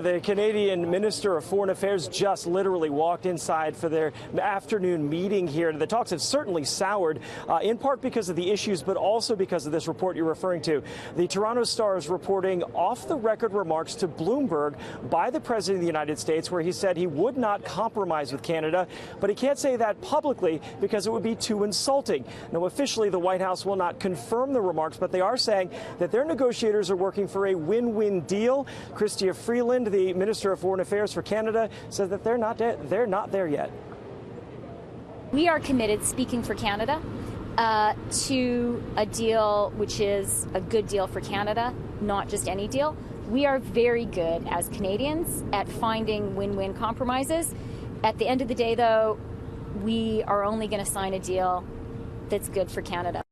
The Canadian Minister of Foreign Affairs just literally walked inside for their afternoon meeting here. The talks have certainly soured, in part because of the issues, but also because of this report you're referring to. The Toronto Star is reporting off-the-record remarks to Bloomberg by the President of the United States, where he said he would not compromise with Canada, but he can't say that publicly because it would be too insulting. Now, officially, the White House will not confirm the remarks, but they are saying that their negotiators are working for a win-win deal. Chrystia Freeland, the Minister of Foreign Affairs for Canada, says that they're not there yet. We are committed, speaking for Canada, to a deal which is a good deal for Canada, not just any deal. We are very good as Canadians at finding win-win compromises. At the end of the day, though, we are only going to sign a deal that's good for Canada.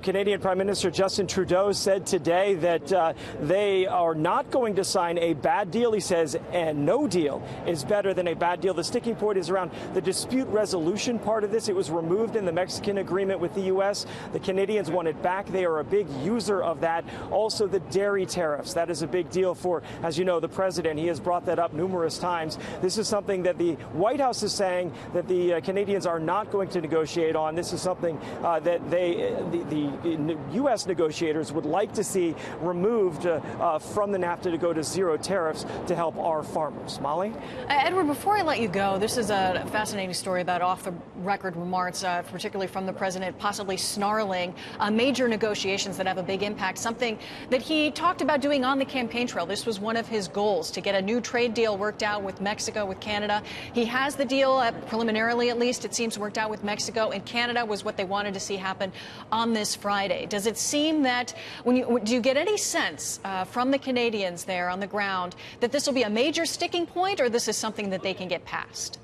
Canadian Prime Minister Justin Trudeau said today that they are not going to sign a bad deal. He says, and no deal is better than a bad deal. The sticking point is around the dispute resolution part of this. It was removed in the Mexican agreement with the U.S. The Canadians want it back. They are a big user of that. Also, the dairy tariffs. That is a big deal for, as you know, the president. He has brought that up numerous times. This is something that the White House is saying that the Canadians are not going to negotiate on. This is something that the U.S. negotiators would like to see removed from the NAFTA to go to zero tariffs to help our farmers. Molly? Edward, before I let you go, this is a fascinating story about off-the-record remarks, particularly from the president, possibly snarling major negotiations that have a big impact, something that he talked about doing on the campaign trail. This was one of his goals, to get a new trade deal worked out with Mexico, with Canada. He has the deal, preliminarily at least, it seems, worked out with Mexico, and Canada was what they wanted to see happen on this Friday. Does it seem that, do you get any sense from the Canadians there on the ground that this will be a major sticking point, or this is something that they can get past?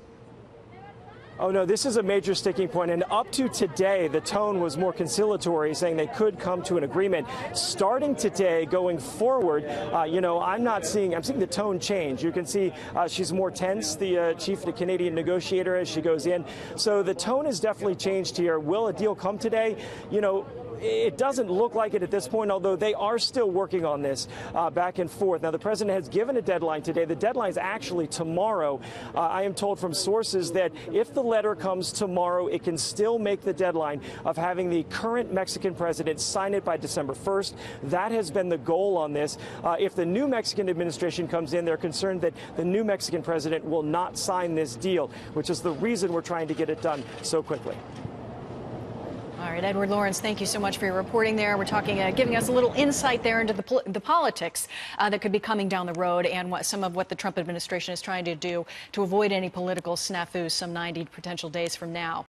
Oh, no, this is a major sticking point. And up to today, the tone was more conciliatory, saying they could come to an agreement. Starting today, going forward, I'm seeing the tone change. You can see she's more tense, the chief the Canadian negotiator, as she goes in. So the tone has definitely changed here. Will a deal come today? It doesn't look like it at this point, although they are still working on this back and forth. Now, the president has given a deadline today. The deadline is actually tomorrow. I am told from sources that if the letter comes tomorrow, it can still make the deadline of having the current Mexican president sign it by December 1st. That has been the goal on this. If the new Mexican administration comes in, they're concerned that the new Mexican president will not sign this deal, which is the reason we're trying to get it done so quickly. All right, Edward Lawrence, thank you so much for your reporting there. We're talking, giving us a little insight there into the politics that could be coming down the road, and some of what the Trump administration is trying to do to avoid any political snafus some 90 potential days from now.